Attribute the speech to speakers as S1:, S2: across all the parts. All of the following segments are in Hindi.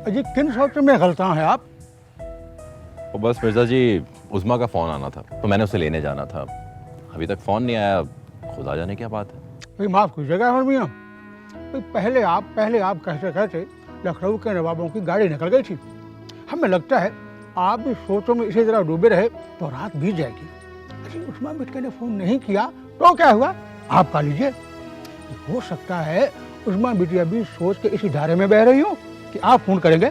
S1: अजी किन सोच में गलता है आप?
S2: वो बस मिर्ज़ा जी उज़्मा का फ़ोन आना था तो मैंने उसे लेने जाना था। अभी तक फ़ोन नहीं आया, खुदा जाने क्या बात है।
S1: भाई माफ़ कीजिएगा अमर मियाँ, भाई पहले आप कहते कहते लखनऊ के नवाबों की गाड़ी निकल गई थी। हमें लगता है आप भी सोचों में इसी तरह डूबे रहे तो रात बीत जाएगी। अरे उस्मा बिटिया ने फ़ोन नहीं किया तो क्या हुआ, आप पा लीजिए। हो सकता है उस्मा बिटिया भी सोच के इसी धारे में बह रही हो कि आप फ़ोन करेंगे।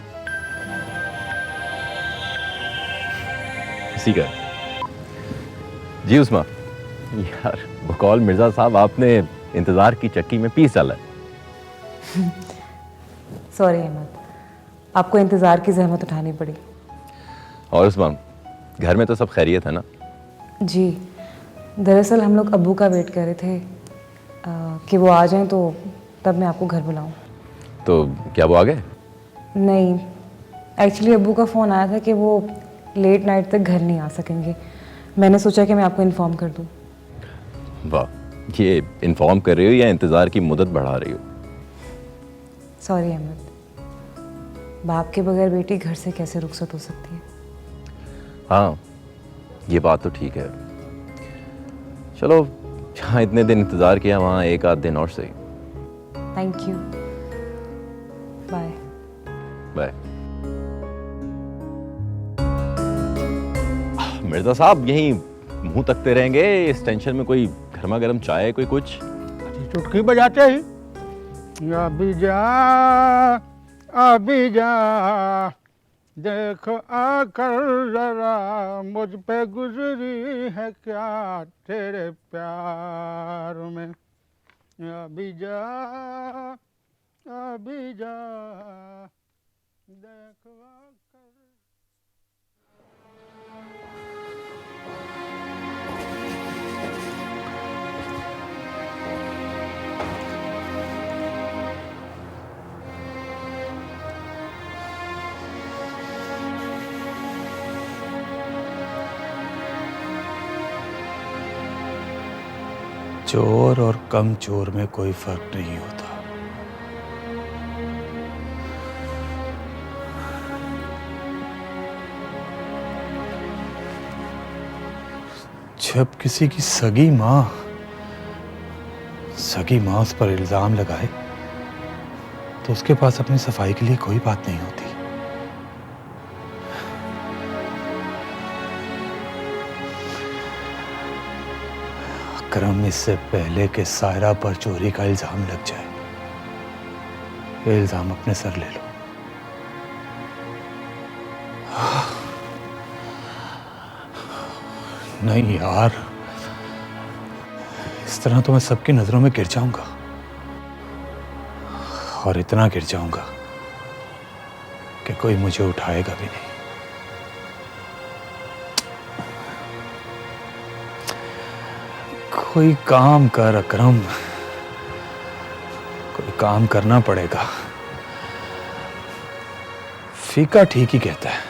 S2: इसी का जी उस्मा यार, वो कॉल मिर्ज़ा साहब आपने इंतज़ार की चक्की में पीस डाला है।
S3: सॉरी अहमद, आपको इंतज़ार की जहमत उठानी पड़ी।
S2: और उस्मा, घर में तो सब खैरियत है ना?
S3: जी, दरअसल हम लोग अब्बू का वेट कर रहे थे कि वो आ जाएं तो तब मैं आपको घर बुलाऊं।
S2: तो क्या वो आ गए?
S3: नहीं, एक्चुअली अब्बू का फ़ोन आया था कि वो लेट नाइट तक घर नहीं आ सकेंगे। मैंने सोचा कि मैं आपको इन्फॉर्म कर दूं।
S2: वाह, ये इन्फॉर्म कर रही हो या इंतज़ार की मुद्दत बढ़ा रही हो?
S3: सॉरी अहमद, बाप के बगैर बेटी घर से कैसे रुखसत हो सकती है?
S2: हाँ, ये बात तो ठीक है। चलो, जहाँ इतने दिन इंतज़ार किया वहाँ एक आध दिन और सही।
S3: Thank you, bye.
S2: Bye. Mirza साहब यहीं मुंह तकते रहेंगे इस टेंशन में? कोई गर्मा गर्म चाय, कोई कुछ?
S1: चुटकी बजाते ही अभी जा देखो आकर जरा मुझ पे गुजरी है क्या तेरे प्यार में। अभी जा देखो आकर।
S4: चोर और कम चोर में कोई फर्क नहीं होता। जब किसी की सगी मां उस पर इल्जाम लगाए तो उसके पास अपनी सफाई के लिए कोई बात नहीं होती। अकरम, इससे पहले कि सायरा पर चोरी का इल्जाम लग जाए, ये इल्जाम अपने सर ले लो। नहीं यार, इस तरह तो मैं सबकी नजरों में गिर जाऊंगा, और इतना गिर जाऊंगा कि कोई मुझे उठाएगा भी नहीं। कोई काम कर अकरम, कोई काम करना पड़ेगा। फीका ठीक ही कहता है,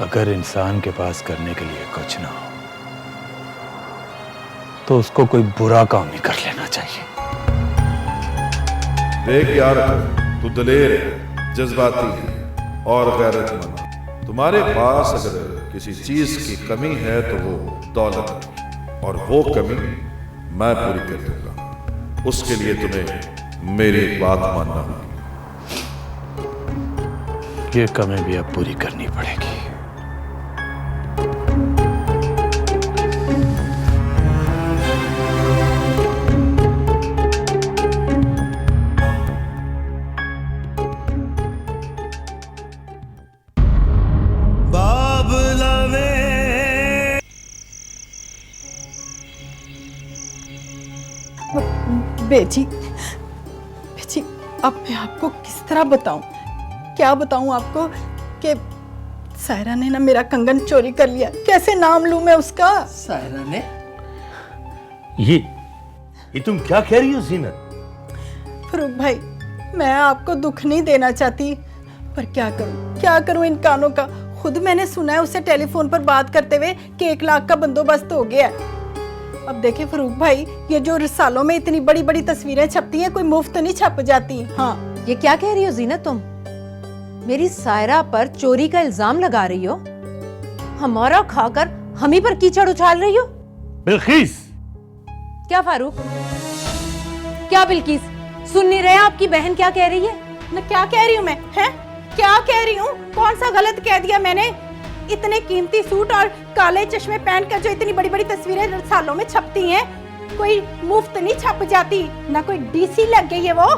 S4: अगर इंसान के पास करने के लिए कुछ ना हो तो उसको कोई बुरा काम ही कर लेना चाहिए।
S5: देख यार, तू दलेर है, जज्बाती है और गैरतमंद। तुम्हारे पास अगर किसी चीज की कमी है तो वो दौलत है, और वो कमी मैं पूरी कर दूंगा। उसके लिए तुम्हें मेरी बात मानना होगी।
S4: ये कमी भी अब पूरी करनी पड़ेगी।
S6: बेची, अब मैं आपको किस तरह बताऊं, क्या बताऊं आपको कि सायरा ने ना मेरा कंगन चोरी कर लिया। कैसे नाम लूं मैं उसका?
S7: सायरा ने? ये तुम क्या कह रही हो जीनत?
S6: फरूक भाई, मैं आपको दुख नहीं देना चाहती, पर क्या करूं इन कानों का। खुद मैंने सुना है उससे टेलीफोन पर बात करते हुए कि 1 लाख का बंदोबस्त हो गया है। अब देखे फरूक भाई, ये जो रिसालों में इतनी बड़ी बड़ी तस्वीरें छपती हैं, कोई मुफ्त नहीं छप जाती। हाँ,
S8: ये क्या कह रही हो जीनत तुम? मेरी सायरा पर चोरी का इल्जाम लगा रही हो? हमारा खाकर हम ही पर कीचड़ उछाल रही हो?
S7: बिल्किस,
S8: क्या फारूक? क्या बिल्किस? सुन नहीं रहे आपकी बहन क्या कह रही है?
S6: ना क्या कह रही हूँ मैं? हैं? क्या कह रही हूँ? कौन सा गलत कह दिया मैंने? इतने कीमती सूट और काले चश्मे पहनकर जो इतनी बड़ी बड़ी तस्वीरें सालों में छपती हैं, कोई मुफ्त नहीं छप जाती, ना कोई डीसी लग गई है वो।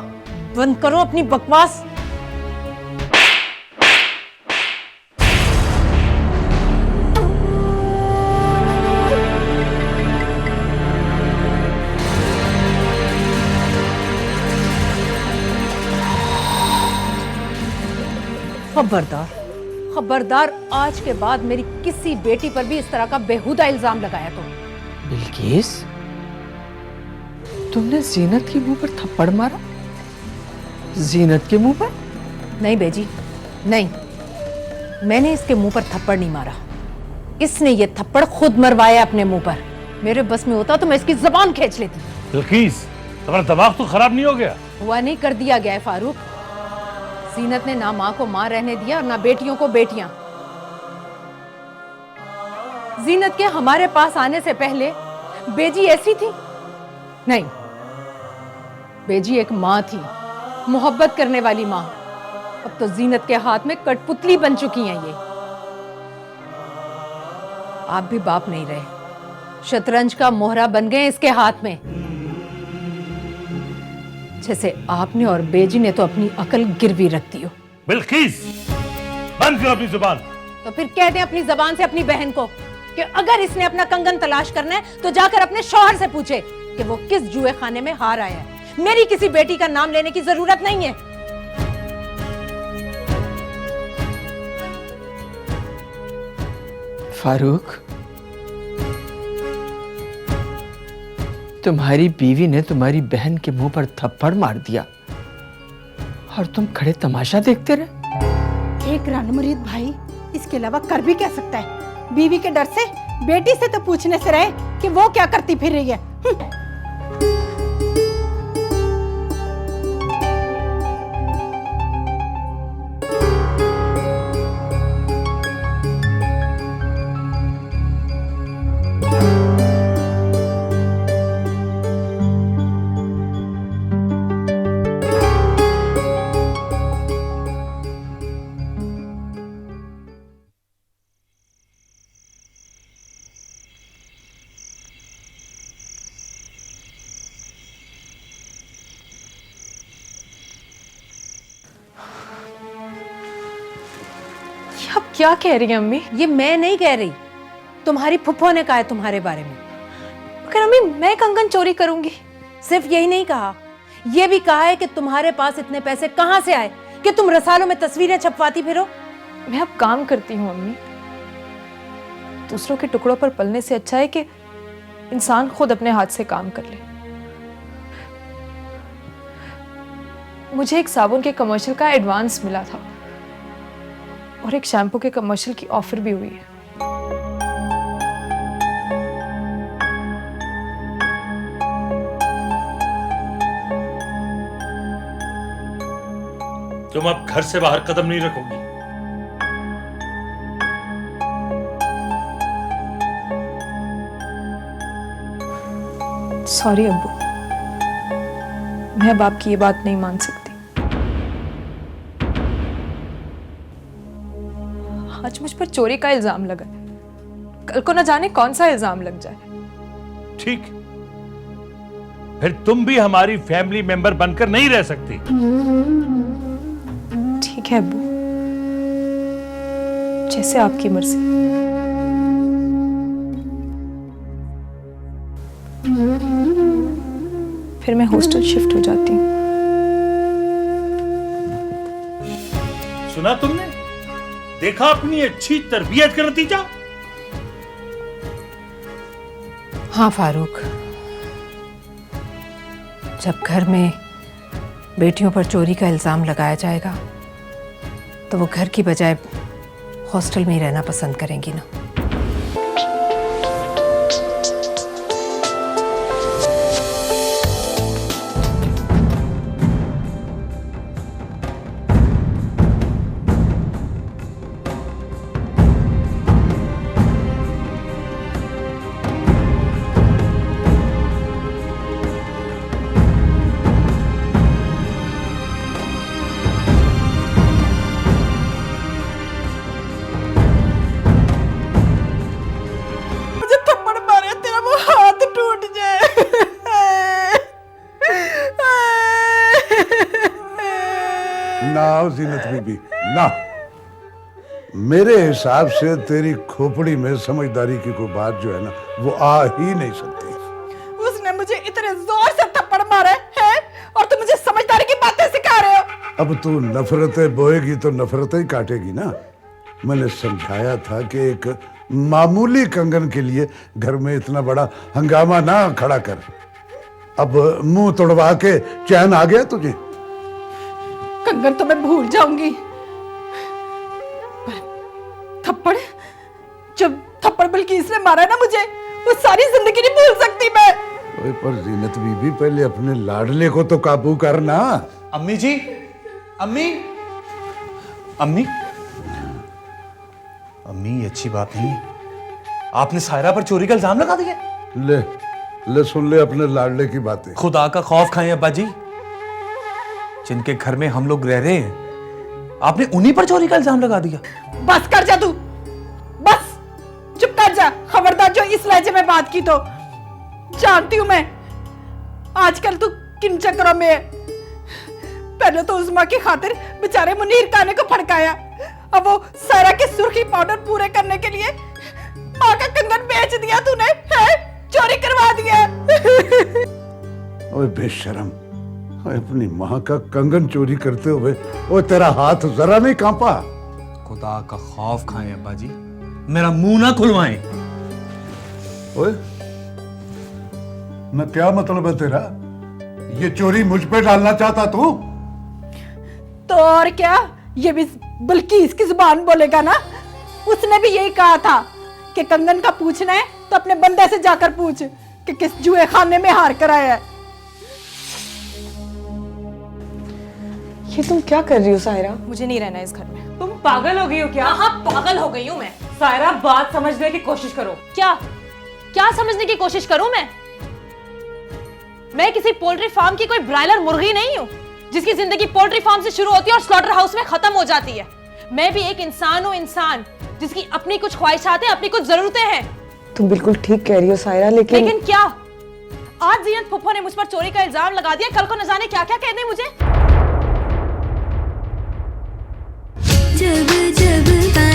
S8: बंद करो अपनी बकवास। खबरदार, खबरदार, आज के बाद मेरी किसी बेटी पर भी इस तरह का बेहुदा इल्जाम लगाया तो।
S9: बिल्किस, तुमने जीनत के मुंह पर थप्पड़ मारा? जीनत के मुंह पर?
S8: नहीं बेजी, नहीं, मैंने इसके मुंह पर थप्पड़ नहीं मारा। इसने ये थप्पड़ खुद मरवाया अपने मुंह पर। मेरे बस में होता तो मैं इसकी जबान खींच लेती।
S7: बिल्किस, तुम्हारा दिमाग तो खराब नहीं हो गया?
S8: हुआ नहीं, कर दिया गया है फारूक। जीनत ने ना माँ को माँ रहने दिया और ना बेटियों को बेटियां। जीनत के हमारे पास आने से पहले बेजी ऐसी थी? नहीं, बेजी एक माँ थी, मोहब्बत करने वाली माँ। अब तो जीनत के हाथ में कठपुतली बन चुकी हैं ये। आप भी बाप नहीं रहे, शतरंज का मोहरा बन गए इसके हाथ में। जैसे आपने और बेजी ने तो अपनी अकल गिरवी रख दी हो।
S7: बिल्किस, बंद करो अपनी जुबान।
S8: तो फिर कह दें अपनी जबान से अपनी बहन को कि अगर इसने अपना कंगन तलाश करना है तो जाकर अपने शौहर से पूछे कि वो किस जुए खाने में हार आया है। मेरी किसी बेटी का नाम लेने की जरूरत नहीं है।
S9: फारूक, तुम्हारी बीवी ने तुम्हारी बहन के मुंह पर थप्पड़ मार दिया और तुम खड़े तमाशा देखते रहे।
S6: एक रणमरीत भाई इसके अलावा कर भी क्या सकता है? बीवी के डर से बेटी से तो पूछने से रहे कि वो क्या करती फिर रही है।
S3: आप क्या कह रही हैं अम्मी?
S8: ये मैं नहीं कह रही, तुम्हारी फुफ्फो ने कहा है तुम्हारे बारे में।
S3: अगर अम्मी मैं कंगन चोरी करूंगी?
S8: सिर्फ यही नहीं कहा, यह भी कहा है कि तुम्हारे पास इतने पैसे कहां से आए कि तुम रसालों में तस्वीरें छपवाती फिरो।
S3: मैं अब काम करती हूँ अम्मी। दूसरों के टुकड़ों पर पलने से अच्छा है कि इंसान खुद अपने हाथ से काम कर ले। मुझे एक साबुन के कमर्शियल का एडवांस मिला था और एक शैम्पू के कमर्शियल की ऑफर भी हुई है।
S7: तुम अब घर से बाहर कदम नहीं रखोगी।
S3: सॉरी अब्बू, मैं अब आपकी ये बात नहीं मान सकती। आज मुझ पर चोरी का इल्जाम लगा है, कल को न जाने कौन सा इल्जाम लग जाए।
S7: ठीक, फिर तुम भी हमारी फैमिली मेंबर बनकर नहीं रह सकती।
S3: ठीक है अब्बू, जैसे आपकी मर्जी। फिर मैं हॉस्टल शिफ्ट हो जाती हूँ।
S7: सुना तुमने? देखा अपनी अच्छी तरबियत का नतीजा।
S8: हाँ फारूक, जब घर में बेटियों पर चोरी का इल्जाम लगाया जाएगा तो वो घर की बजाय हॉस्टल में ही रहना पसंद करेंगी ना।
S5: जीनत बीबी ना, मेरे हिसाब से तेरी खोपड़ी में समझदारी की कोई बात जो है ना वो आ ही नहीं सकती।
S6: उसने मुझे इतने जोर से थप्पड़ मारा है और तुम मुझे समझदारी की बातें सिखा रहे हो।
S5: अब तू नफरतें बोएगी तो नफरतें ही काटेगी ना। मैंने समझाया था कि एक मामूली कंगन के लिए घर में इतना बड़ा हंगामा ना खड़ा कर। अब मुंह तोड़वा के चैन आ गया तुझे?
S6: कंगन तो मैं भूल जाऊंगी, पर थप्पड़, जब थप्पड़ बल्कीस ने मारा ना मुझे, वो सारी जिंदगी नहीं भूल सकती मैं।
S5: ओए पर जीनत बीबी पहले अपने लाडले को तो काबू करना।
S4: अम्मी जी, अम्मी, अम्मी, अम्मी ये अच्छी बात नहीं है। आपने सायरा पर चोरी का इल्जाम लगा दिया।
S5: ले सुन ले अपने लाडले की बातें।
S4: खुदा का खौफ खाएं अब्बा जी, जिनके घर में हम लोग रह रहे हैं आपने उन्हीं पर चोरी का इल्जाम लगा दिया।
S6: बस कर जा तू, बस चुप कर जा। खबरदार जो इस लहजे में बात की तो। जानती हूं मैं आजकल तू किन चक्करों में है। पहले तो उस्मा की खातिर बेचारे मुनीर काने को फड़काया, अब वो सारा के सुर्खी पाउडर पूरे करने के लिए माँ का कंगन बेच दिया तूने, है? चोरी करवा दिया।
S5: ओए बेशरम, ओए अपनी माँ का कंगन चोरी करते हुए ओए तेरा हाथ जरा नहीं कांपा?
S4: खुदा का खौफ खाएं अब्बा जी, मेरा मुंह ना खुलवाएं।
S5: ओए मैं क्या मतलब है तेरा? ये चोरी मुझ पे डालना चाहता तू?
S6: तो और क्या, ये भी बल्कीस की जुबान बोलेगा ना। उसने भी यही कहा था कि कंगन का पूछना है तो अपने बंदे से जाकर पूछ कि किस जुए खाने में हार कर आया है।
S3: ये तुम क्या कर रही हो सायरा?
S8: मुझे नहीं रहना इस घर में।
S3: तुम पागल हो गई हो क्या?
S8: हाँ पागल हो गई हूँ मैं।
S3: सायरा बात समझने की कोशिश करो।
S8: क्या क्या समझने की कोशिश करूं मैं किसी पोल्ट्री फार्म की कोई ब्रायलर मुर्गी नहीं हूं जिसकी जिंदगी पोल्ट्री फार्म से शुरू होती है और स्लॉटर हाउस में खत्म हो जाती है। मैं भी एक इंसान हूं, इंसान जिसकी अपनी कुछ ख्वाहिशात हैं, अपनी कुछ जरूरतें हैं।
S3: तुम बिल्कुल ठीक कह रही हो सायरा, लेकिन
S8: क्या? आज जीनत फुफ्फो ने मुझ पर चोरी का इल्जाम लगा दिया, कल को न जाने क्या क्या कह दे मुझे।
S10: जब जब